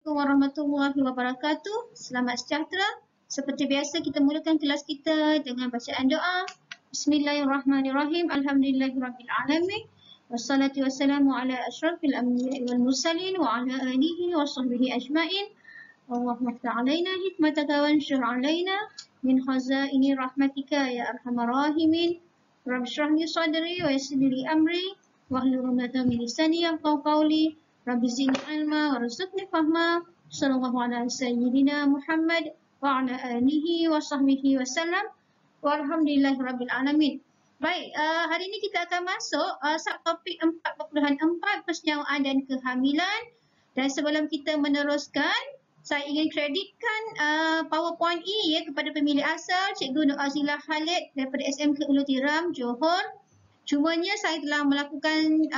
Warahmatullahi wabarakatuh. Selamat sejahtera. Seperti biasa kita mulakan kelas kita dengan bacaan doa. Bismillahirrahmanirrahim. Alhamdulillahirabbil alamin. Wassalatu wassalamu ala asyrafil anbiya'i wal mursalin wa ala alihi wa sahbihi ajmain. Allahumma iftah alaina hikmataka wanshur alaina min khazaini rahmatika ya arhamar rahimin. Rabbi shrah li sadri wa yassir li amri wahlul 'uqdatam min lisani yafqahu qawli. Rabbi zidni ilma warzuqni fahma. Sallallahu ala sayyidina Muhammad wa ala alihi wa sahbihi wasallam. Walhamdulillahirabbil alamin. Baik, hari ini kita akan masuk subtopik 4.4 persenyawaan dan kehamilan. Dan sebelum kita meneruskan, saya ingin kreditkan PowerPoint ini ya kepada pemilik asal Cikgu Nur Azilah Khalid daripada SMK Ulu Tiram, Johor. Cumanya saya telah melakukan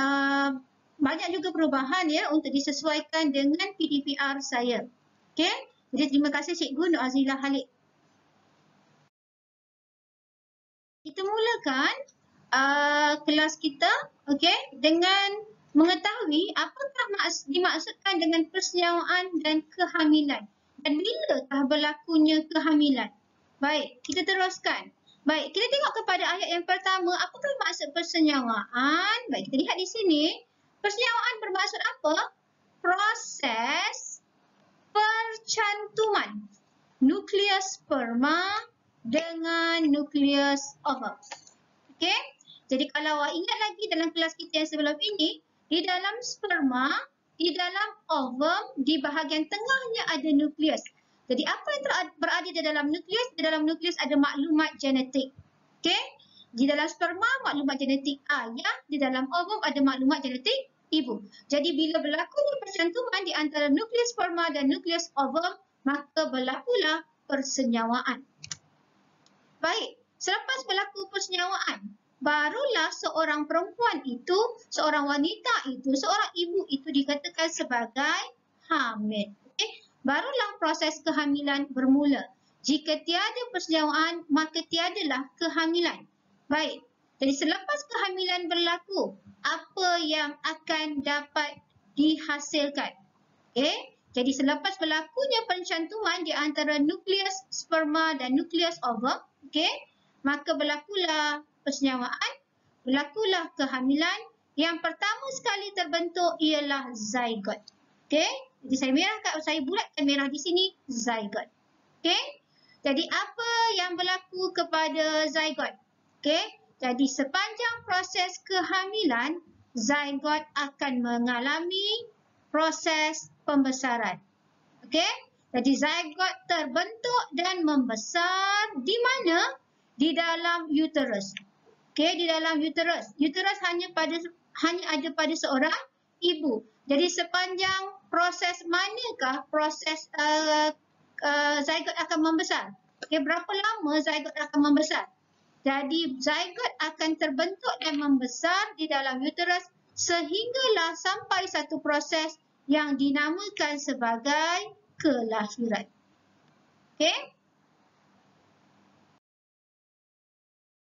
banyak juga perubahan ya untuk disesuaikan dengan PDPR saya. Okey. Jadi terima kasih Cikgu Nur Azilah Khalid. Kita mulakan kelas kita okey dengan mengetahui apakah dimaksudkan dengan persenyawaan dan kehamilan dan bilakah berlakunya kehamilan. Baik, kita teruskan. Baik, kita tengok kepada ayat yang pertama, apakah maksud persenyawaan? Baik, kita lihat di sini. Persenyawaan bermaksud apa? Proses percantuman nukleus sperma dengan nukleus ovum. Okey? Jadi kalau awak ingat lagi dalam kelas kita yang sebelum ini, di dalam sperma, di dalam ovum, di bahagian tengahnya ada nukleus. Jadi apa yang berada di dalam nukleus? Di dalam nukleus ada maklumat genetik. Okey? Di dalam sperma, maklumat genetik ayah. Di dalam ovum ada maklumat genetik ibu. Jadi bila berlakunya percantuman di antara nukleus sperma dan nukleus ovum, maka berlakulah persenyawaan. Baik, selepas berlaku persenyawaan, barulah seorang perempuan itu, seorang wanita itu, seorang ibu itu dikatakan sebagai hamil. Okay? Barulah proses kehamilan bermula. Jika tiada persenyawaan, maka tiadalah kehamilan. Baik, jadi selepas kehamilan berlaku, apa yang akan dapat dihasilkan? Okay? Jadi selepas berlakunya percantuman di antara nukleus sperma dan nukleus ovum, okay, maka berlakulah persenyawaan, berlakulah kehamilan. Yang pertama sekali terbentuk ialah zygote. Okey? Jadi saya bulatkan merah di sini, zygote. Okey? Jadi apa yang berlaku kepada zygote? Okey? Jadi sepanjang proses kehamilan, zygote akan mengalami proses pembesaran. Okey? Jadi zygote terbentuk dan membesar di mana? Di dalam uterus. Okey, di dalam uterus. Uterus hanya ada pada seorang ibu. Jadi sepanjang proses manakah proses zygote akan membesar? Okey, berapa lama zygote akan membesar? Jadi zygote akan terbentuk dan membesar di dalam uterus sehinggalah sampai satu proses yang dinamakan sebagai kelahiran. Okey?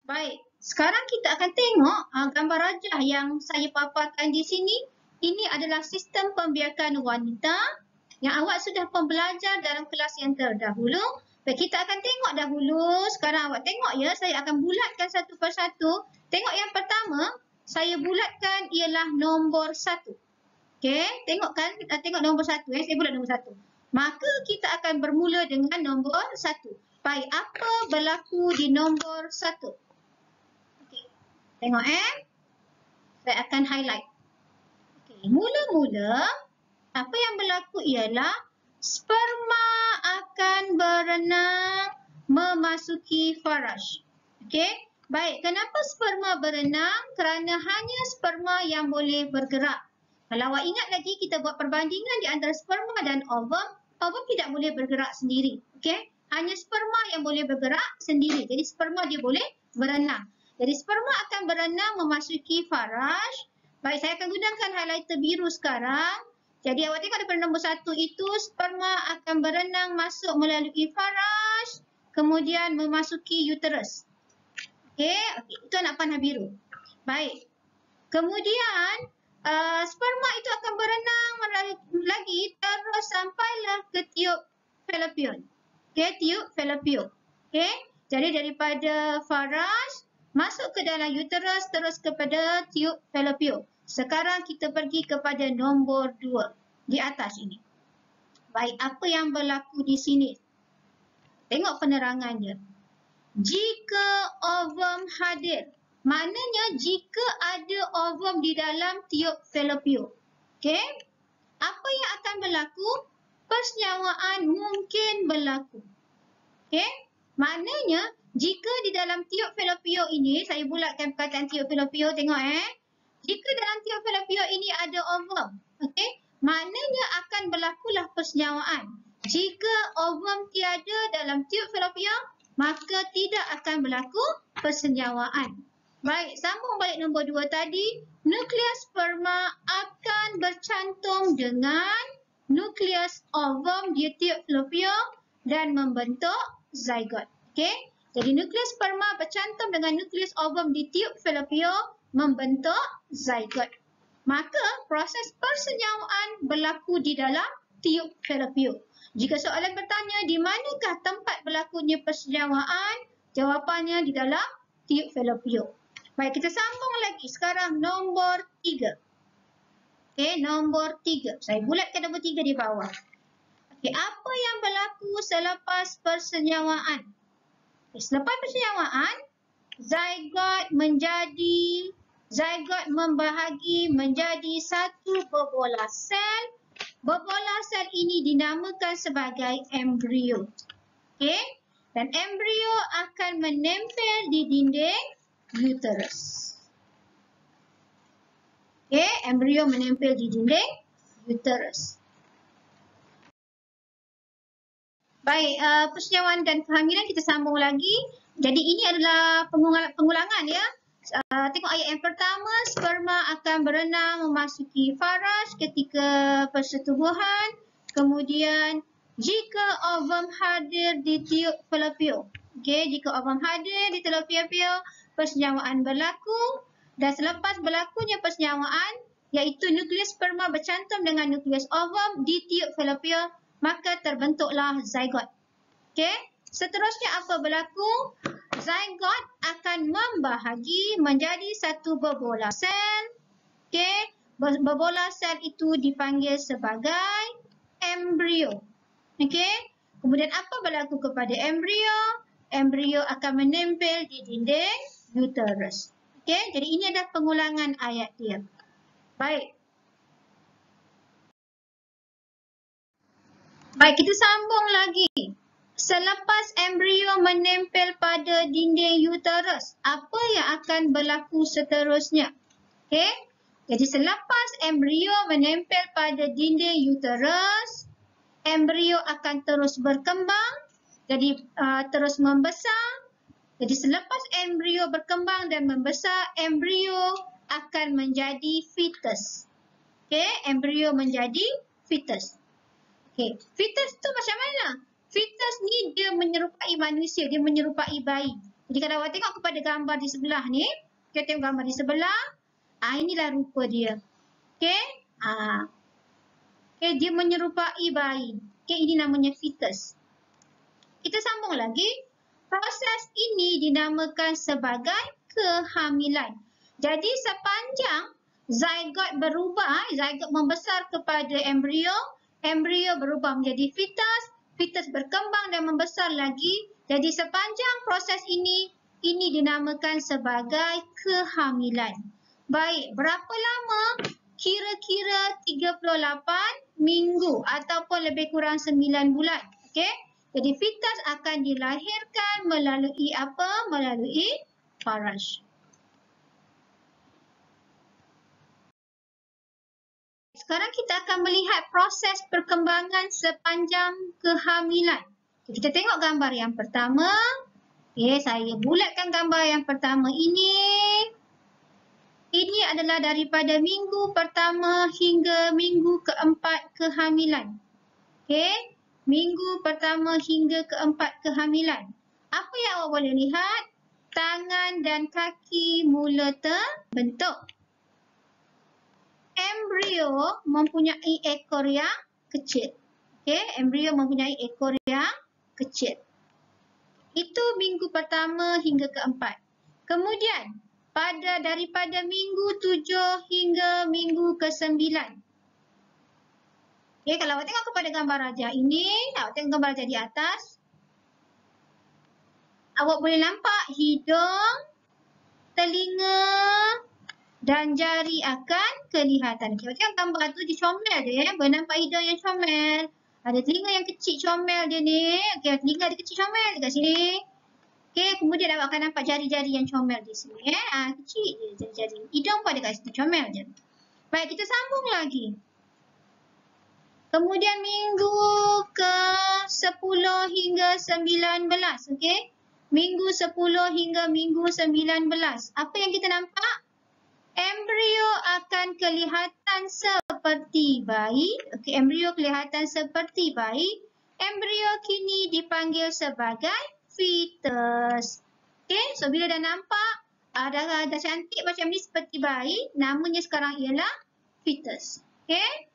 Baik, sekarang kita akan tengok gambar rajah yang saya paparkan di sini. Ini adalah sistem pembiakan wanita yang awak sudah pembelajar dalam kelas yang terdahulu. Baik, kita akan tengok dahulu. Sekarang awak tengok ya, saya akan bulatkan satu persatu. Tengok yang pertama, saya bulatkan ialah nombor 1. Okey, tengok kan? Tengok nombor 1 saya bulat nombor 1. Maka kita akan bermula dengan nombor 1. Baik, apa berlaku di nombor 1? Tengok saya akan highlight. Okey, mula-mula apa yang berlaku ialah sperma akan berenang memasuki faraj. Okey, baik, kenapa sperma berenang? Kerana hanya sperma yang boleh bergerak. Kalau awak ingat lagi kita buat perbandingan di antara sperma dan ovum, ovum tidak boleh bergerak sendiri. Okey, hanya sperma yang boleh bergerak sendiri. Jadi sperma dia boleh berenang. Jadi sperma akan berenang memasuki faraj. Baik, saya akan gunakan highlighter biru sekarang. Jadi awak tengok daripada nombor 1 itu, sperma akan berenang masuk melalui faraj, kemudian memasuki uterus. Okey, itu anak panah biru. Baik. Kemudian sperma itu akan berenang lagi terus sampailah ke tiub fallopian. Okey, tiub fallopian. Okey, jadi daripada faraj masuk ke dalam uterus terus kepada tiub fallopian. Sekarang kita pergi kepada nombor 2 di atas ini. Baik, apa yang berlaku di sini? Tengok penerangannya. Jika ovum hadir, maknanya jika ada ovum di dalam tiub fallopian. Okey? Apa yang akan berlaku? Persenyawaan mungkin berlaku. Okey? Maknanya jika di dalam tiub fallopian ini, saya bulatkan perkataan tiub fallopian, tengok Jika dalam tiub fallopian ini ada ovum, okey? Maknanya akan berlakulah persenyawaan. Jika ovum tiada dalam tiub fallopian, maka tidak akan berlaku persenyawaan. Baik, sambung balik nombor 2 tadi. Nukleus sperma akan bercantum dengan nukleus ovum di tiub fallopian dan membentuk zygote. Okey? Jadi nukleus sperma bercantum dengan nukleus ovum di tiub fallopian membentuk zygote. Maka proses persenyawaan berlaku di dalam tiub fallopian. Jika soalan bertanya di manakah tempat berlakunya persenyawaan, jawapannya di dalam tiub fallopian. Baik, kita sambung lagi. Sekarang nombor 3. Okey, nombor 3. Saya bulatkan nombor 3 di bawah. Okey, apa yang berlaku selepas persenyawaan? Okay, selepas persenyawaan, zygote membahagi menjadi satu bobola sel. Bobola sel ini dinamakan sebagai embrio. Okey, dan embrio akan menempel di dinding uterus. Okey, embrio menempel di dinding uterus. Baik, persenyawaan dan kehamilan kita sambung lagi. Jadi ini adalah pengulangan ya. Tengok ayat yang pertama, sperma akan berenang memasuki faraj ketika persetubuhan. Kemudian jika ovum hadir di tiub fallopian. Okey, jika ovum hadir di tiub fallopian, persenyawaan berlaku. Dan selepas berlakunya persenyawaan, iaitu nukleus sperma bercantum dengan nukleus ovum di tiub fallopian, maka terbentuklah zygote. Okey, seterusnya apa berlaku? Zygote akan membahagi menjadi satu bobola sel. Okey, bobola sel itu dipanggil sebagai embrio. Okey, kemudian apa berlaku kepada embrio? Embrio akan menempel di dinding uterus. Okey, jadi ini adalah pengulangan ayat dia. Baik. Baik, kita sambung lagi. Selepas embrio menempel pada dinding uterus, apa yang akan berlaku seterusnya? Okey, jadi selepas embrio menempel pada dinding uterus, embrio akan terus berkembang, jadi terus membesar. Jadi selepas embrio berkembang dan membesar, embrio akan menjadi fetus. Okey, embrio menjadi fetus. Okey, fetus tu macam mana? Fetus ni dia menyerupai manusia, dia menyerupai bayi. Jadi kalau awak tengok kepada gambar di sebelah ni, kita tengok gambar di sebelah, inilah rupa dia. Okey? Okey, dia menyerupai bayi. Okey, ini namanya fetus. Kita sambung lagi. Proses ini dinamakan sebagai kehamilan. Jadi sepanjang zygote berubah, zygote membesar kepada embrio, embrio berubah menjadi fetus, fetus berkembang dan membesar lagi. Jadi sepanjang proses ini dinamakan sebagai kehamilan. Baik, berapa lama? Kira-kira 38 minggu ataupun lebih kurang 9 bulan. Okey? Jadi fetus akan dilahirkan melalui apa? Melalui faraj. Sekarang kita akan melihat proses perkembangan sepanjang kehamilan. Kita tengok gambar yang pertama. Okey, saya bulatkan gambar yang pertama ini. Ini adalah daripada minggu pertama hingga minggu keempat kehamilan. Okey, minggu pertama hingga keempat kehamilan. Apa yang awak boleh lihat? Tangan dan kaki mula terbentuk. Embrio mempunyai ekor yang kecil. Okey, embrio mempunyai ekor yang kecil. Itu minggu pertama hingga keempat. Kemudian, daripada minggu 7 hingga minggu ke-9. Okey, kalau awak tengok kepada gambar rajah ini, awak tengok gambar rajah di atas. Awak boleh nampak hidung, telinga dan jari akan kelihatan. Okey, awak tengok gambar tu dia comel dia ya. Boleh nampak hidung yang comel. Ada telinga yang kecil comel dia ni. Okey, telinga dia kecil comel dekat sini. Okey, kemudian awak akan nampak jari-jari yang comel di sini. Kecil je jari-jari. Hidung pun ada kat situ, comel je. Baik, kita sambung lagi. Kemudian minggu ke-10 hingga 19. Okey. Minggu 10 hingga minggu 19. Apa yang kita nampak? Embrio akan kelihatan seperti bayi. Okey, embrio kelihatan seperti bayi. Embrio kini dipanggil sebagai fetus. Okey, so bila dah nampak dah cantik macam ni seperti bayi, namanya sekarang ialah fetus. Okey.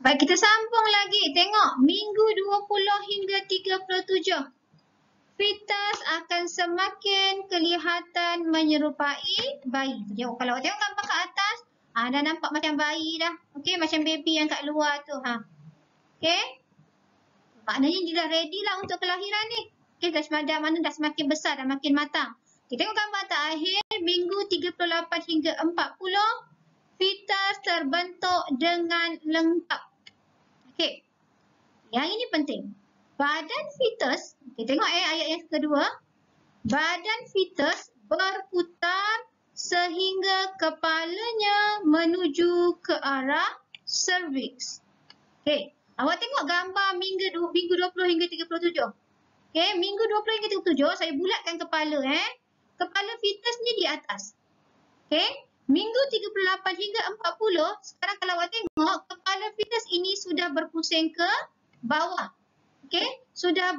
Baik, kita sambung lagi. Tengok, minggu 20 hingga 37. Fetus akan semakin kelihatan menyerupai bayi. Kalau awak tengok gambar kat atas, dah nampak macam bayi dah. Okey, macam baby yang kat luar tu. Okey. Maknanya dia dah ready lah untuk kelahiran ni. Okey, dah semakin besar, dah makin matang. Kita tengok gambar terakhir, minggu 38 hingga 40. Fetus terbentuk dengan lengkap. Okey. Yang ini penting. Badan fetus, kita tengok ayat yang kedua. Badan fetus berputar sehingga kepalanya menuju ke arah cervix. Okey. Awak tengok gambar minggu 20 hingga 37. Okey, minggu 20 hingga 37 saya bulatkan kepala Kepala fetus ni di atas. Okey. Minggu 38 hingga 40, sekarang kalau awak tengok kepala fetus ini sudah berpusing ke bawah. Okey, sudah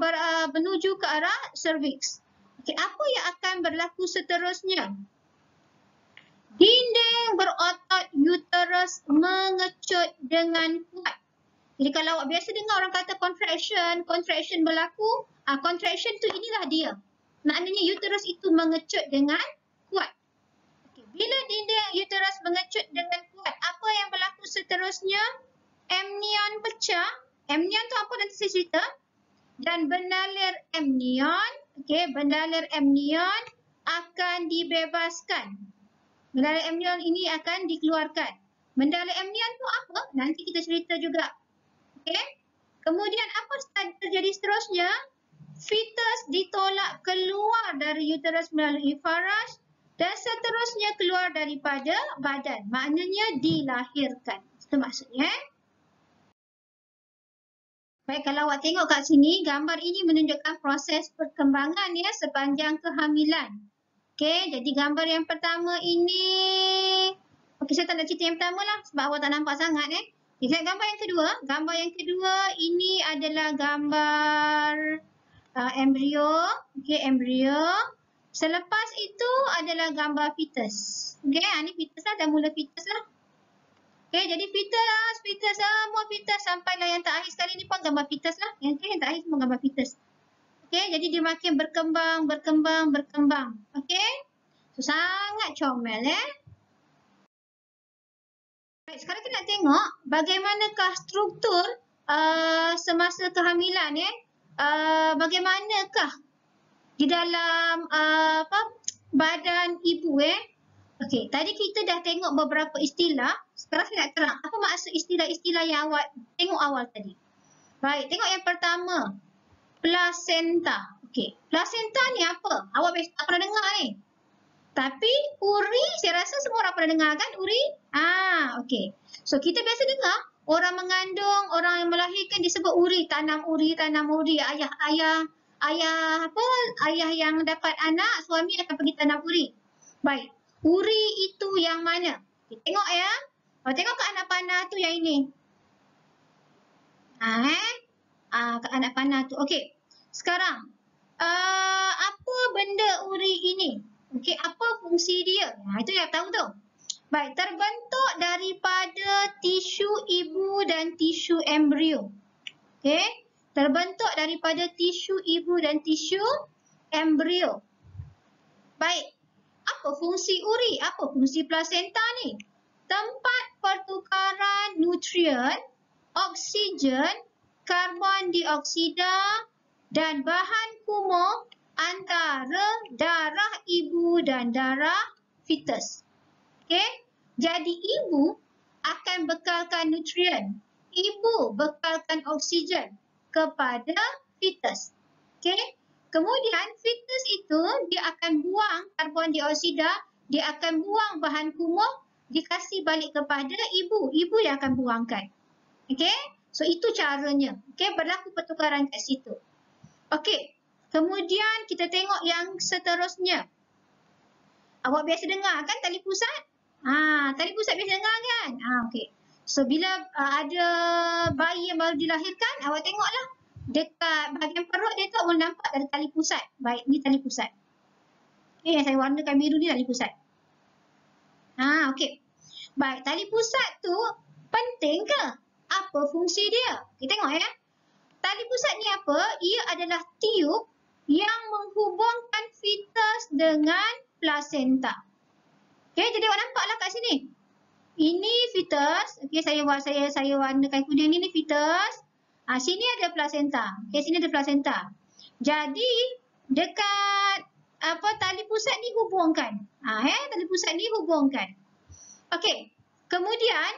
menuju ke arah cervix. Okey, apa yang akan berlaku seterusnya? Dinding berotot uterus mengecut dengan kuat. Jadi kalau awak biasa dengar orang kata contraction berlaku, contraction tu inilah dia. Maknanya uterus itu mengecut dengan kuat. Okey, bila dinding uterus mengecut dengan kuat, apa yang berlaku seterusnya? Amnion pecah. Amnion tu apa nanti saya cerita. Dan bendalir amnion, okey, bendalir amnion akan dibebaskan. Bendalir amnion ini akan dikeluarkan. Bendalir amnion tu apa? Nanti kita cerita juga. Okey. Kemudian apa terjadi seterusnya? Fetus ditolak keluar dari uterus melalui faraj dan seterusnya keluar daripada badan. Maknanya dilahirkan. Itu maksudnya. Baik, kalau awak tengok kat sini, gambar ini menunjukkan proses perkembangan ya sepanjang kehamilan. Okey, jadi gambar yang pertama ini, okey saya tak nak cerita yang pertama lah sebab awak tak nampak sangat Kita gambar yang kedua. Gambar yang kedua ini adalah gambar embrio. Okey, embrio. Selepas itu adalah gambar fetus. Okey, ini fetus lah, dah mula fetus lah. Okey, jadi fetus semua fetus sampailah yang terakhir sekali ni pun gambar fetus lah. Yang terakhir semua gambar fetus. Okey, jadi dia makin berkembang. Okey. So, sangat comel Baik, sekarang kita nak tengok bagaimanakah struktur semasa kehamilan bagaimanakah di dalam badan ibu Okey, tadi kita dah tengok beberapa istilah. Sekarang saya nak terang apa maksud istilah-istilah yang awak tengok awal tadi. Baik, tengok yang pertama. Placenta. Okey, placenta ni apa? Awak tak pernah dengar ni. Tapi uri, saya rasa semua orang pernah dengar kan uri? Okey. So kita biasa dengar orang mengandung, orang yang melahirkan disebut uri, tanam uri. Ayah yang dapat anak, suami akan pergi tanam uri. Baik. Uri itu yang mana? Kita tengok Kalau tengok ke anak panah tu yang ini. Ke anak panah tu. Okey. Sekarang, apa benda uri ini? Okey, apa fungsi dia? Itu yang tahu tu. Baik, terbentuk daripada tisu ibu dan tisu embrio. Okey, terbentuk daripada tisu ibu dan tisu embrio. Baik, apa fungsi uri? Apa fungsi plasenta ni? Tempat pertukaran nutrien, oksigen, karbon dioksida dan bahan kumuh antara darah ibu dan darah fetus. Okey, jadi ibu akan bekalkan nutrien, ibu bekalkan oksigen kepada fetus. Okey, kemudian fetus itu dia akan buang karbon dioksida, dia akan buang bahan kumuh, dikasih balik kepada ibu. Ibu yang akan buangkan. Okey, so itu caranya. Okey, berlaku pertukaran kat situ. Okey, kemudian kita tengok yang seterusnya. Awak biasa dengar kan tali pusat? Tali pusat biasa dengar kan? Okey. So bila ada bayi yang baru dilahirkan, awak tengoklah dekat bahagian perut dia tu boleh nampak ada tali pusat. Baik, ni tali pusat. Ni yang saya warnakan biru ni tali pusat. Okey. Baik, tali pusat tu penting ke? Apa fungsi dia? Kita tengok ya. Tali pusat ni apa? Ia adalah tiub yang menghubungkan fetus dengan plasenta. Okey, jadi awak nampaklah kat sini. Ini fetus. Okey, saya warnakan kuning ni fetus. Sini ada plasenta. Okey, sini ada plasenta. Jadi dekat tali pusat ni hubungkan. Tali pusat ni hubungkan. Okey. Kemudian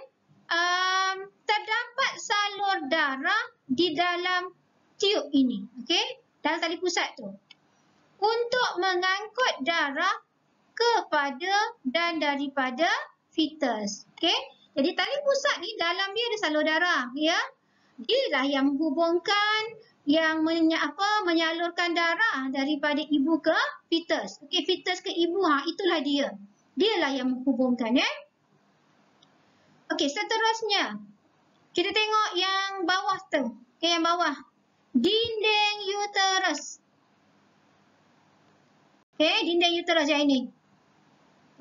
terdapat salur darah di dalam tiub ini. Okey, dalam tali pusat tu. Untuk mengangkut darah kepada dan daripada fetus. Okey. Jadi tali pusat ni dalam dia ada salur darah, ya. Dialah yang menghubungkan, yang menyalurkan darah daripada ibu ke fetus. Okey, fetus ke ibu, itulah dia. Dialah yang menghubungkan, ya. Okey, seterusnya kita tengok yang bawah tu. Okey, yang bawah. Dinding uterus. Okey, dinding uterus yang ini.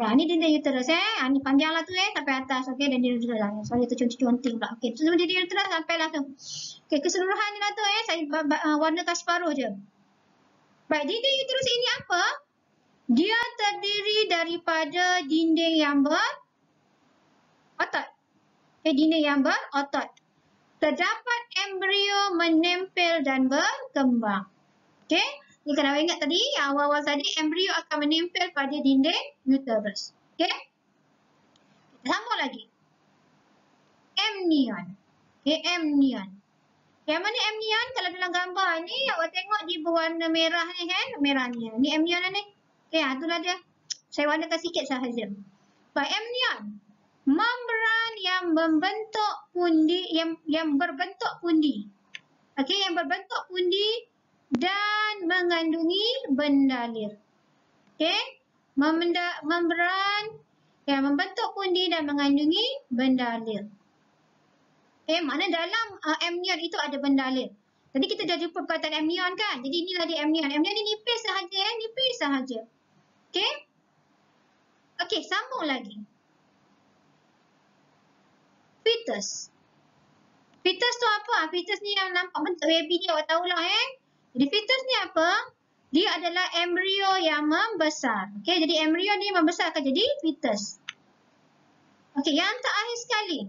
Ni dinding uterus ni panjanglah tu sampai atas. Okey, dan dinding uterus. Sorry tu conteng pula. Okey, tu dinding uterus sampailah tu. Okey, keseluruhannya lah tu saya warnakan separuh je. Baik, dinding uterus ini apa? Dia terdiri daripada dinding yang berotot. Okey, dinding yang berotot. Terdapat embrio menempel dan berkembang. Okey. Ni kalau ingat tadi, yang awal-awal tadi, embrio akan menempel pada dinding uterus. Okey? Kita sambung lagi. Amnion. Okey, amnion. Yang mana amnion? Kalau dalam gambar ni, awak tengok di berwarna merah ni kan? Merah ni. Ni amnion lah ni. Okey, itulah dia. Saya warnakan sikit sahaja. Baik, amnion. Membran yang membentuk pundi, yang berbentuk pundi. Okey, yang berbentuk pundi dan mengandungi bendalir. Okey, membran yang membentuk pundi dan mengandungi bendalir. Okey, makna dalam amnion itu ada bendalir. Tadi kita dah jumpa perkataan amnion kan? Jadi inilah dia amnion. Amnion ni nipis sahaja nipis sahaja. Okey? Okey, sambung lagi. Fetus. Fetus tu apa? Fetus ni yang nampak bentuk baby ni awak tahulah Jadi fetus ni apa? Dia adalah embrio yang membesar. Okey, jadi embrio ni membesar akan jadi fetus. Okey, yang terakhir sekali.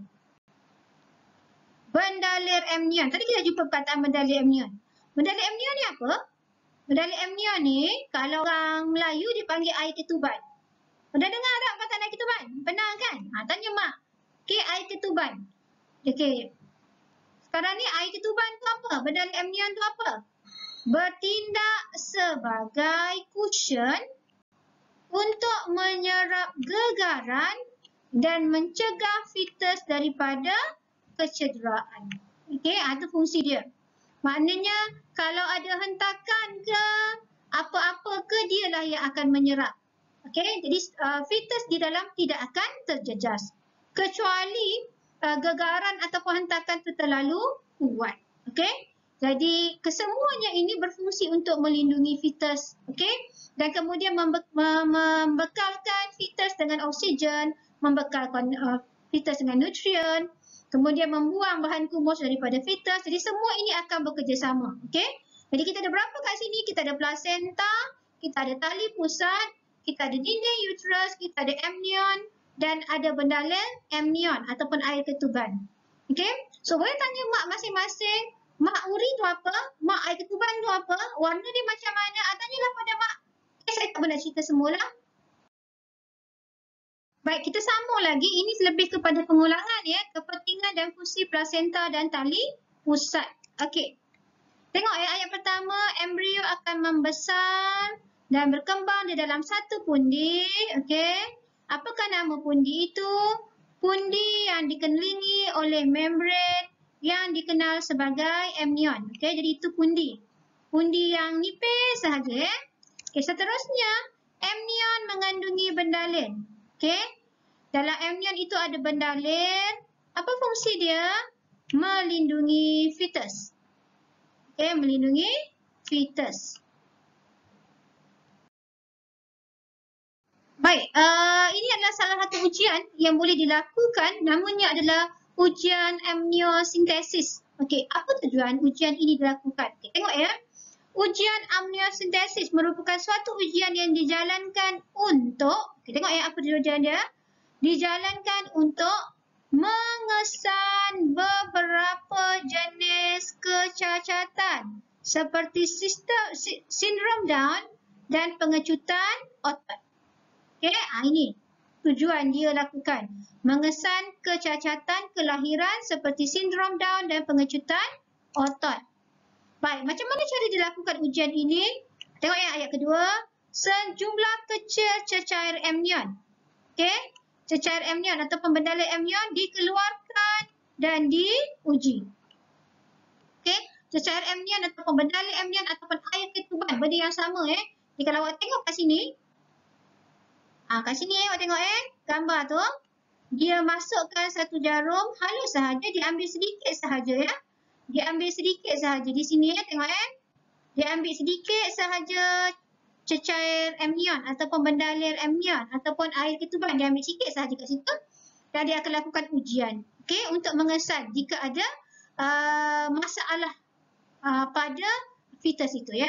Bendalir amnion. Tadi kita jumpa perkataan bendalir amnion. Bendalir amnion ni apa? Bendalir amnion ni kalau orang Melayu dipanggil air ketuban. Pernah dengar tak perkataan air ketuban? Pernah kan? Tanya mak. Okey, air ketuban. Okey. Sekarang ni air ketuban tu apa? Bendalir amnion tu apa? Bertindak sebagai cushion untuk menyerap gegaran dan mencegah fetus daripada kecederaan. Okey, itu fungsi dia. Maknanya kalau ada hentakan ke apa-apa ke, dialah yang akan menyerap. Okey, jadi fetus di dalam tidak akan terjejas kecuali gegaran ataupun hentakan itu terlalu kuat. Okey. Jadi kesemuanya ini berfungsi untuk melindungi fetus, okey? Dan kemudian membekalkan fetus dengan oksigen, membekalkan fetus dengan nutrien, kemudian membuang bahan kumus daripada fetus. Jadi semua ini akan bekerjasama. Okey? Jadi kita ada berapa kat sini? Kita ada placenta, kita ada tali pusat, kita ada dinding uterus, kita ada amnion dan ada bendalen amnion ataupun air ketuban. Okey? So boleh tanya mak masing-masing, mak uri tu apa? Mak air ketuban tu apa? Warna dia macam mana? Tanyalah pada mak. Saya tak boleh cerita semualah. Baik, kita sambung lagi. Ini lebih kepada pengulangan ya. Kepentingan dan fungsi plasenta dan tali pusat. Okey. Tengok ya, ayat pertama, embrio akan membesar dan berkembang di dalam satu pundi. Okey. Apakah nama pundi itu? Pundi yang dikelilingi oleh membran yang dikenal sebagai amnion. Okey, jadi itu pundi. Pundi yang nipis sahaja ya. Okey, seterusnya, amnion mengandungi bendalen. Okey. Dalam amnion itu ada bendalen. Apa fungsi dia? Melindungi fetus. Okey, melindungi fetus. Baik, ini adalah salah satu ujian yang boleh dilakukan. Namanya adalah ujian amniosintesis. Okey, apa tujuan ujian ini dilakukan? Okay, tengok ya. Ujian amniosintesis merupakan suatu ujian yang dijalankan untuk, okay, tengok ya apa ujian dia. Dijalankan untuk mengesan beberapa jenis kecacatan seperti sindrom Down dan pengecutan otot. Okey, ini tujuan dia lakukan. Mengesan kecacatan kelahiran seperti sindrom Down dan pengecutan otot. Baik, macam mana cara dilakukan ujian ini? Tengok ya ayat kedua. Sejumlah kecil cecair amnion. Okey, cecair amnion atau pembendalen amnion dikeluarkan dan diuji. Okey, cecair amnion atau pembendalen amnion ataupun air ketuban, benda yang sama Jadi kalau awak tengok kat sini, kat sini awak tengok gambar tu, dia masukkan satu jarum halus sahaja, diambil sedikit sahaja ya. Diambil sedikit sahaja di sini tengok Dia ambil sedikit sahaja cecair amnion ataupun bendalen amnion ataupun air ketuban, dia ambil sikit sahaja kat situ dan dia akan lakukan ujian. Okey, untuk mengesan jika ada masalah pada fetus itu ya.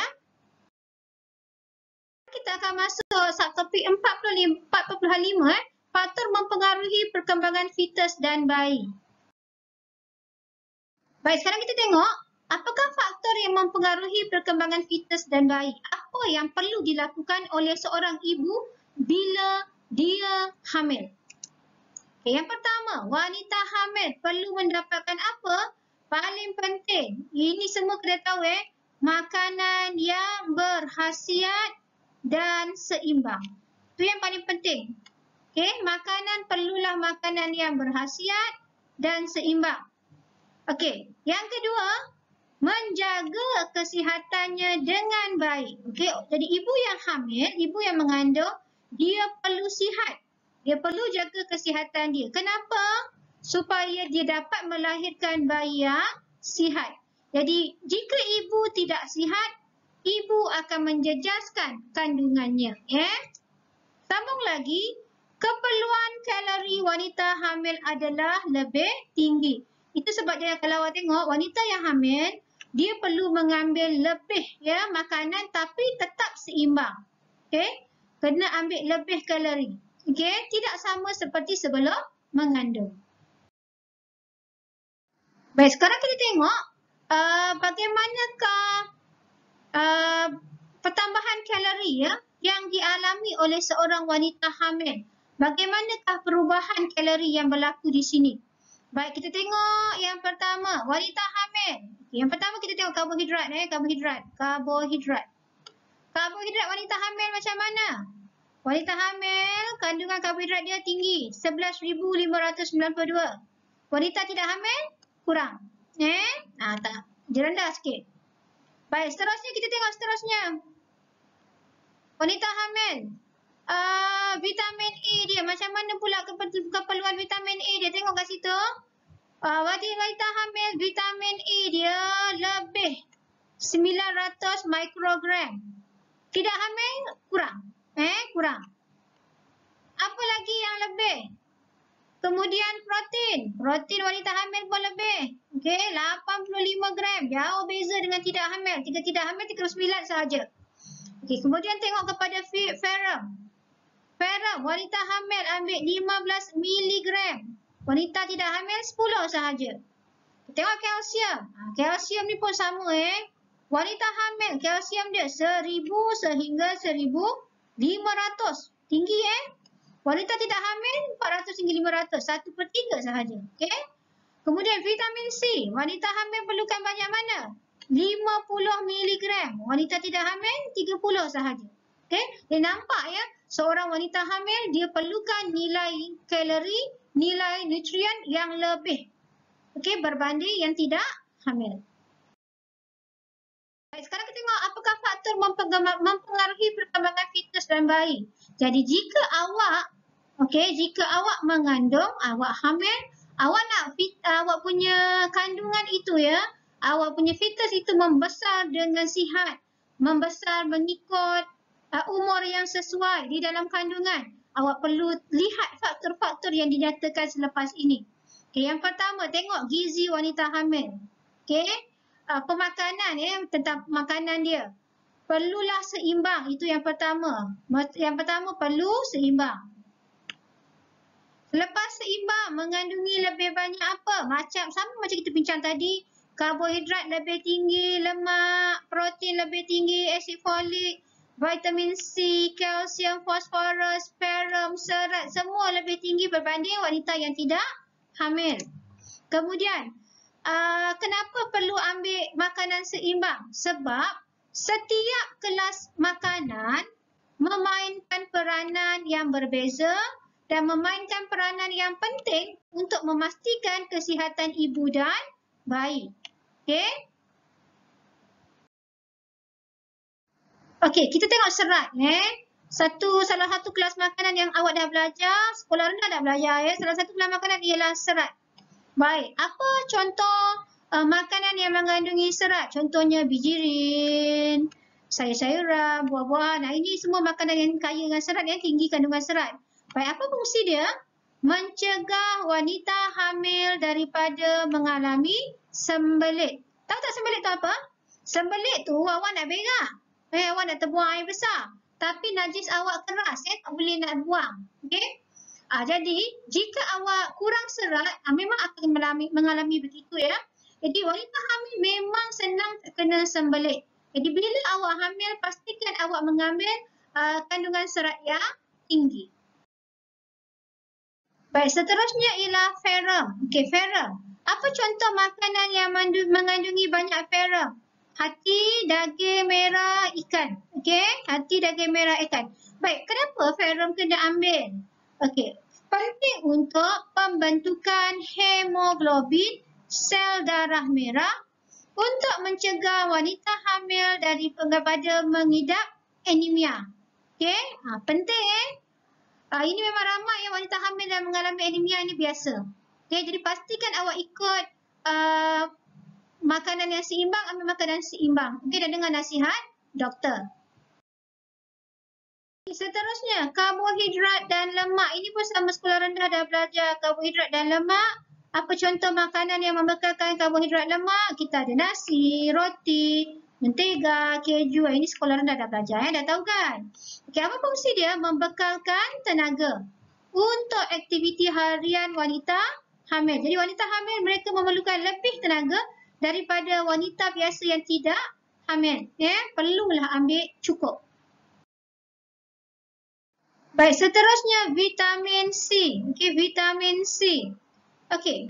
Kita akan masuk subtopik 45, faktor mempengaruhi perkembangan fetus dan bayi. Baik, sekarang kita tengok apakah faktor yang mempengaruhi perkembangan fetus dan bayi. Apa yang perlu dilakukan oleh seorang ibu bila dia hamil. Okay, yang pertama, wanita hamil perlu mendapatkan apa? Paling penting, ini semua kena tahu makanan yang berkhasiat dan seimbang. Itu yang paling penting. Okay, makanan perlulah makanan yang berkhasiat dan seimbang. Okey, yang kedua, menjaga kesihatannya dengan baik. Okey, jadi ibu yang hamil, ibu yang mengandung, dia perlu sihat. Dia perlu jaga kesihatan dia. Kenapa? Supaya dia dapat melahirkan bayi yang sihat. Jadi, jika ibu tidak sihat, ibu akan menjejaskan kandungannya. Sambung lagi, keperluan kalori wanita hamil adalah lebih tinggi. Itu sebab dia kalau awak tengok wanita yang hamil, dia perlu mengambil lebih makanan tapi tetap seimbang. Okey? Kena ambil lebih kalori. Okey? Tidak sama seperti sebelum mengandung. Baik, sekarang kita tengok bagaimanakah pertambahan kalori yang dialami oleh seorang wanita hamil. Bagaimanakah perubahan kalori yang berlaku di sini? Baik, kita tengok yang pertama, wanita hamil. Yang pertama kita tengok karbohidrat Karbohidrat wanita hamil macam mana? Wanita hamil, kandungan karbohidrat dia tinggi, 11,592. Wanita tidak hamil, kurang. Tak, dia rendah sikit. Baik, seterusnya kita tengok seterusnya. Wanita hamil. Vitamin E dia macam mana pula keperluan vitamin E dia, tengok kat situ. Wanita hamil vitamin E dia lebih 900 mikrogram. Tidak hamil kurang. Kurang. Apa lagi yang lebih? Kemudian protein. Protein wanita hamil pun lebih. Okey, 85 gram. Jauh beza dengan tidak hamil. Tidak hamil 39 sahaja. Okey, kemudian tengok kepada ferrum. Ferrum, wanita hamil ambil 15 miligram. Wanita tidak hamil 10 sahaja. Tengok kalsium. Kalsium ni pun sama Wanita hamil kalsium dia 1000 sehingga 1500. Tinggi Wanita tidak hamil 400 hingga 500. 1/3 sahaja. Okey. Kemudian vitamin C. Wanita hamil perlukan banyak mana? 50 miligram. Wanita tidak hamil 30 sahaja. Okey. Dia nampak seorang wanita hamil dia perlukan nilai kalori, nilai nutrien yang lebih. Okey, berbanding yang tidak hamil. Baik, sekarang kita tengok apakah faktor mempengaruhi perkembangan fetus dan bayi. Jadi jika awak mengandung, awak hamil, awak nak awak punya kandungan itu awak punya fetus itu membesar dengan sihat, membesar mengikut umur yang sesuai di dalam kandungan. Awak perlu lihat faktor-faktor yang dinyatakan selepas ini. Okay, yang pertama, tengok gizi wanita hamil. Okay, pemakanan tentang makanan dia. Perlulah seimbang, itu yang pertama. Yang pertama perlu seimbang. Lepas seimbang, mengandungi lebih banyak apa? Sama macam kita bincang tadi, karbohidrat lebih tinggi, lemak, protein lebih tinggi, asid folik, vitamin C, kalsium, fosforus, ferrum, serat, semua lebih tinggi berbanding wanita yang tidak hamil. Kemudian, kenapa perlu ambil makanan seimbang? Sebab setiap kelas makanan memainkan peranan yang berbeza dan memainkan peranan yang penting untuk memastikan kesihatan ibu dan bayi. Okey? Okey, kita tengok serat salah satu kelas makanan yang awak dah belajar, sekolah rendah dah belajar salah satu kelas makanan ialah serat. Baik, apa contoh makanan yang mengandungi serat? Contohnya bijirin, sayur-sayuran, buah-buahan. Nah, ini semua makanan yang kaya dengan serat, yang tinggi kandungan serat. Baik, apa fungsi dia? Mencegah wanita hamil daripada mengalami sembelit. Tahu tak sembelit tu apa? Sembelit tu awak nak berak. Awak nak terbuang air besar. Tapi najis awak keras, tak boleh nak buang. Okey? Jadi, jika awak kurang serat, memang akan mengalami begitu Jadi, wanita hamil memang senang terkena sembelit. Jadi, bila awak hamil, pastikan awak mengambil kandungan serat yang tinggi. Baik, seterusnya ialah ferrum. Okey, ferrum. Apa contoh makanan yang mengandungi banyak ferrum? Hati, daging merah, ikan. Okey, hati, daging merah, ikan. Baik, kenapa ferrum kena ambil? Okey, penting untuk pembentukan hemoglobin sel darah merah untuk mencegah wanita hamil daripada mengidap anemia. Okey, penting ini memang ramai wanita hamil yang mengalami anemia, ini biasa. Okey, jadi pastikan awak ikut makanan yang seimbang, ambil makanan seimbang. Okey, dan dengan nasihat doktor. Seterusnya, karbohidrat dan lemak. Ini pun sama sekolah rendah dah belajar karbohidrat dan lemak. Apa contoh makanan yang membekalkan karbohidrat lemak? Kita ada nasi, roti, mentega, keju. Ini sekolah rendah dah belajar dah tahu kan? Okey, apa fungsi dia? Membekalkan tenaga untuk aktiviti harian wanita hamil. Jadi wanita hamil mereka memerlukan lebih tenaga daripada wanita biasa yang tidak hamil. Perlulah ambil cukup. Baik, seterusnya vitamin C. Okey, vitamin C. Okey.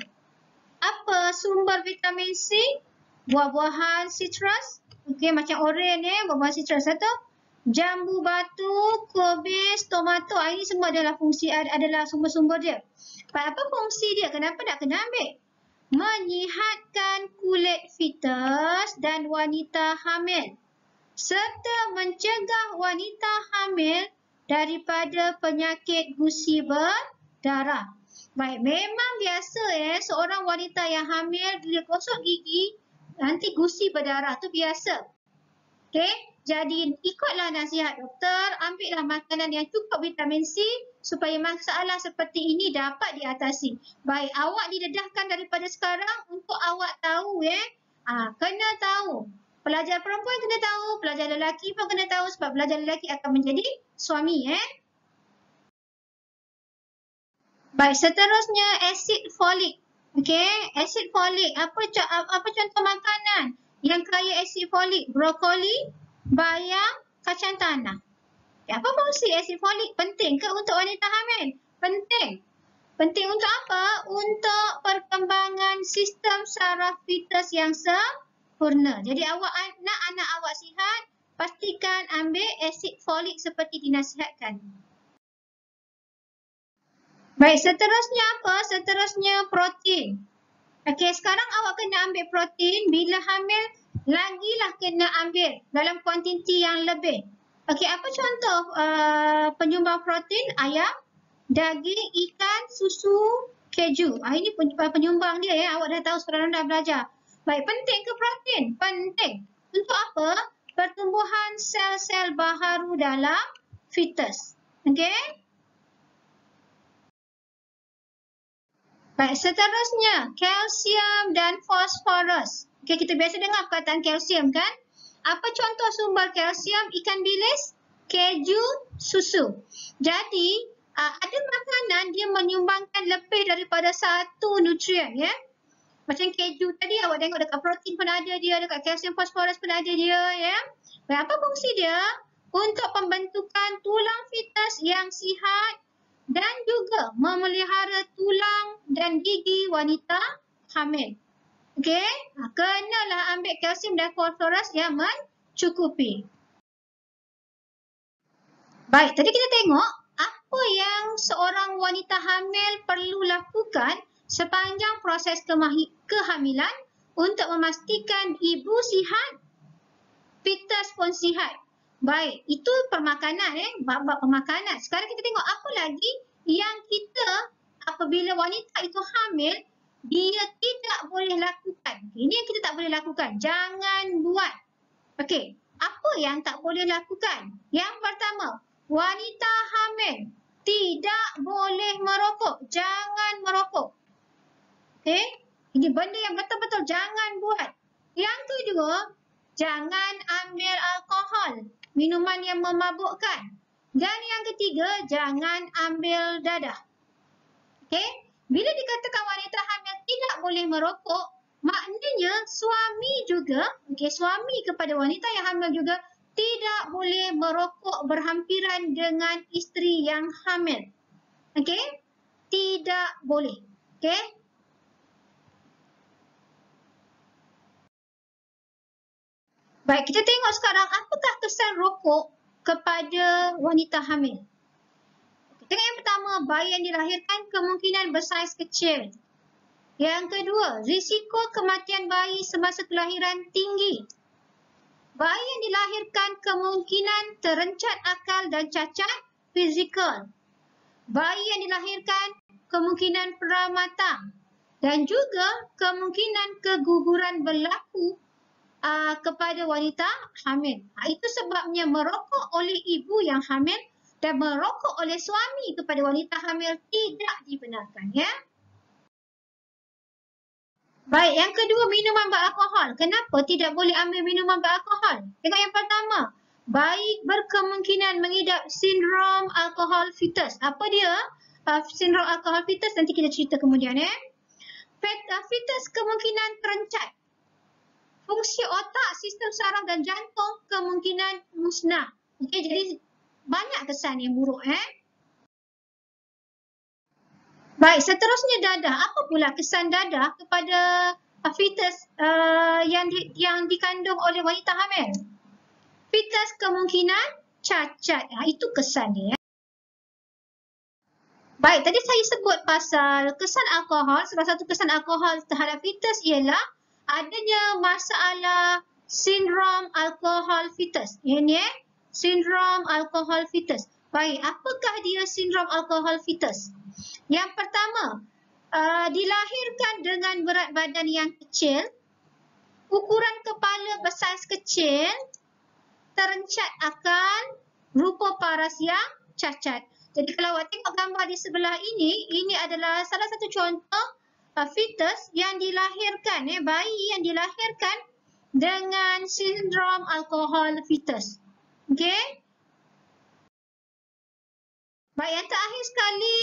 Apa sumber vitamin C? Buah-buahan citrus. Okey, macam oren buah-buahan citrus satu. Jambu batu, kubis, tomato. Ini semua adalah sumber-sumber dia. Baik, apa fungsi dia? Kenapa nak kena ambil? Menyihatkan kulit fetus dan wanita hamil serta mencegah wanita hamil daripada penyakit gusi berdarah. Baik, memang biasa seorang wanita yang hamil bila gosok gigi nanti gusi berdarah, tu biasa. Okey, jadi ikutlah nasihat doktor, ambillah makanan yang cukup vitamin C supaya masalah seperti ini dapat diatasi. Baik, awak didedahkan daripada sekarang untuk awak tahu kena tahu. Pelajar perempuan kena tahu, pelajar lelaki pun kena tahu sebab pelajar lelaki akan menjadi suami Baik, seterusnya asid folik. Okey, asid folik. Apa contoh makanan yang kaya asid folik? Brokoli, bayam, kacang tanah. Apa fungsi asid folik? Penting ke untuk wanita hamil? Penting. Penting untuk apa? Untuk perkembangan sistem saraf fetus yang sempurna. Jadi awak nak anak awak sihat, pastikan ambil asid folik seperti dinasihatkan. Baik, seterusnya apa? Seterusnya protein. Okey, sekarang awak kena ambil protein. Bila hamil, lagilah kena ambil dalam kuantiti yang lebih. Okey, apa contoh penyumbang protein? Ayam, daging, ikan, susu, keju. Ini penyumbang dia Awak dah tahu, sekarang dah belajar. Baik, penting ke protein? Penting. Untuk apa? Pertumbuhan sel-sel baharu dalam fetus. Okey? Baik, seterusnya kalsium dan fosforus. Okey, kita biasa dengar perkataan kalsium kan? Apa contoh sumber kalsium? Ikan bilis, keju, susu. Jadi, ada makanan dia menyumbangkan lebih daripada satu nutrien Macam keju tadi awak tengok dekat protein pun ada dia, dekat kalsium fosforus pun ada dia Baik, apa fungsi dia? Untuk pembentukan tulang fetus yang sihat dan juga memelihara tulang dan gigi wanita hamil. Okey, kenalah ambil kalsium dan fosforus yang mencukupi. Baik, tadi kita tengok apa yang seorang wanita hamil perlu lakukan sepanjang proses kehamilan untuk memastikan ibu sihat, fetus pun sihat. Baik, itu permakanan bab-bab pemakanan. Sekarang kita tengok apa lagi yang kita apabila wanita itu hamil dia tidak boleh lakukan. Ini yang kita tak boleh lakukan. Jangan buat. Okey, apa yang tak boleh lakukan? Yang pertama, wanita hamil tidak boleh merokok. Jangan merokok. Okey, ini benda yang betul-betul jangan buat. Yang kedua, jangan ambil alkohol, minuman yang memabukkan. Dan yang ketiga, jangan ambil dadah. Okey, bila dikatakan wanita hamil tidak boleh merokok, maknanya suami juga, suami kepada wanita yang hamil juga tidak boleh merokok berhampiran dengan isteri yang hamil. Okey, tidak boleh. Okey. Baik, kita tengok sekarang apakah kesan rokok kepada wanita hamil. Tengok yang pertama, bayi yang dilahirkan kemungkinan bersaiz kecil. Yang kedua, risiko kematian bayi semasa kelahiran tinggi. Bayi yang dilahirkan kemungkinan terencat akal dan cacat fizikal. Bayi yang dilahirkan kemungkinan peramatang. Dan juga kemungkinan keguguran berlaku kepada wanita hamil. Itu sebabnya merokok oleh ibu yang hamil dan merokok oleh suami kepada wanita hamil tidak dibenarkan Baik, yang kedua, minuman beralkohol. Kenapa tidak boleh ambil minuman beralkohol? Tengok yang pertama, bayi berkemungkinan mengidap sindrom alkohol fetus. Apa dia? Sindrom alkohol fetus nanti kita cerita kemudian Fetus kemungkinan terencat. Fungsi otak, sistem saraf dan jantung kemungkinan musnah. Okey, jadi banyak kesan yang buruk Baik, seterusnya dadah. Apa pula kesan dadah kepada fetus yang dikandung oleh wanita hamil? Fetus kemungkinan cacat. Itu kesan dia Baik, tadi saya sebut pasal kesan alkohol. Salah satu kesan alkohol terhadap fetus ialah adanya masalah sindrom alkohol fetus. Ini sindrom alkohol fetus. Baik, apakah dia sindrom alkohol fetus? Yang pertama, dilahirkan dengan berat badan yang kecil, ukuran kepala bersaiz kecil, terencat akal, rupa paras yang cacat. Jadi kalau awak tengok gambar di sebelah ini adalah salah satu contoh fetus yang dilahirkan, bayi yang dilahirkan dengan sindrom alkohol fetus. Okey? Baik, yang terakhir sekali,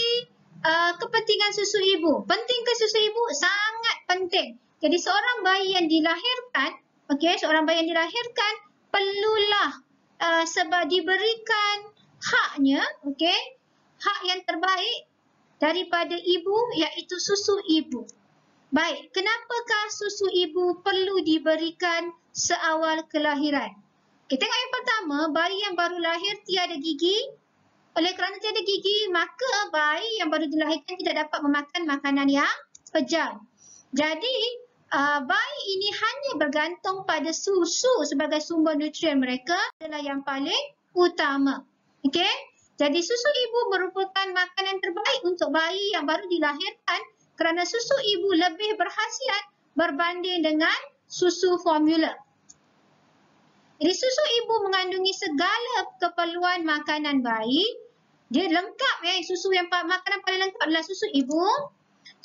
kepentingan susu ibu. Penting ke susu ibu? Sangat penting. Jadi seorang bayi yang dilahirkan, seorang bayi yang dilahirkan perlulah sebab diberikan haknya, hak yang terbaik daripada ibu iaitu susu ibu. Baik, kenapakah susu ibu perlu diberikan seawal kelahiran? Kita tengok yang pertama, bayi yang baru lahir tiada gigi. Oleh kerana tiada gigi, maka bayi yang baru dilahirkan tidak dapat memakan makanan yang pejal. Jadi, bayi ini hanya bergantung pada susu sebagai sumber nutrien mereka adalah yang paling utama. Okey? Jadi, susu ibu merupakan makanan terbaik untuk bayi yang baru dilahirkan kerana susu ibu lebih berkhasiat berbanding dengan susu formula. Jadi, susu ibu mengandungi segala keperluan makanan bayi. Dia lengkap, susu yang makanan paling lengkap adalah susu ibu.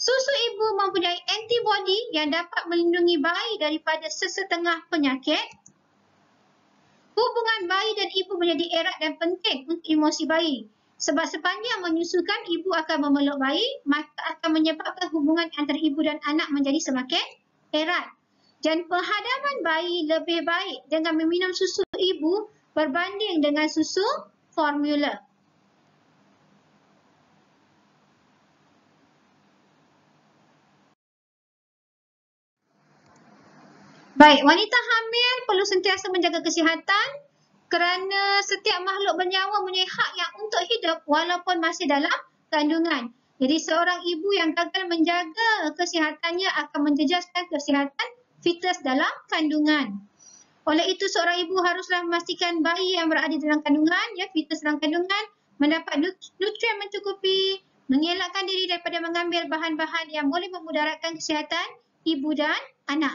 Susu ibu mempunyai antibodi yang dapat melindungi bayi daripada sesetengah penyakit. Hubungan bayi dan ibu menjadi erat dan penting untuk emosi bayi. Sebab sepanjang menyusukan, ibu akan memeluk bayi, maka akan menyebabkan hubungan antara ibu dan anak menjadi semakin erat. Dan penghadapan bayi lebih baik dengan meminum susu ibu berbanding dengan susu formula. Baik, wanita hamil perlu sentiasa menjaga kesihatan kerana setiap makhluk bernyawa mempunyai hak yang untuk hidup walaupun masih dalam kandungan. Jadi seorang ibu yang gagal menjaga kesihatannya akan menjejaskan kesihatan fetus dalam kandungan. Oleh itu, seorang ibu haruslah memastikan bayi yang berada dalam kandungan, fetus dalam kandungan, mendapat nutrien mencukupi, mengelakkan diri daripada mengambil bahan-bahan yang boleh memudaratkan kesihatan ibu dan anak.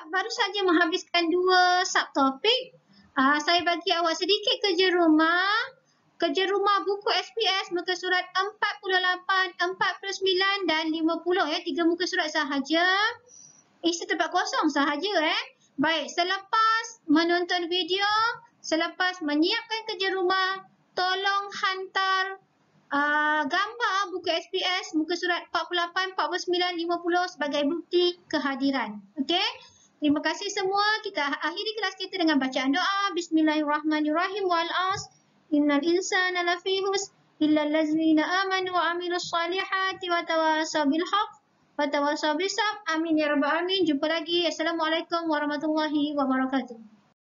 Baru saja menghabiskan 2 subtopik. Saya bagi awak sedikit kerja rumah. Kerja rumah buku SPS muka surat 48, 49 dan 50. 3 muka surat sahaja. Isi tempat kosong sahaja. Baik, selepas menonton video, selepas menyiapkan kerja rumah, tolong hantar gambar buku SPS muka surat 48, 49, 50 sebagai bukti kehadiran. Okey? Terima kasih semua. Kita akhiri kelas kita dengan bacaan doa. Bismillahirrahmanirrahim. Wal as innal insana lafi husn illa allazina amanu wa amilus solihati wa tawasaw bil haqq wa tawasaw bis sabr. Amin ya rabbal alamin. Jumpa lagi. Assalamualaikum warahmatullahi wabarakatuh.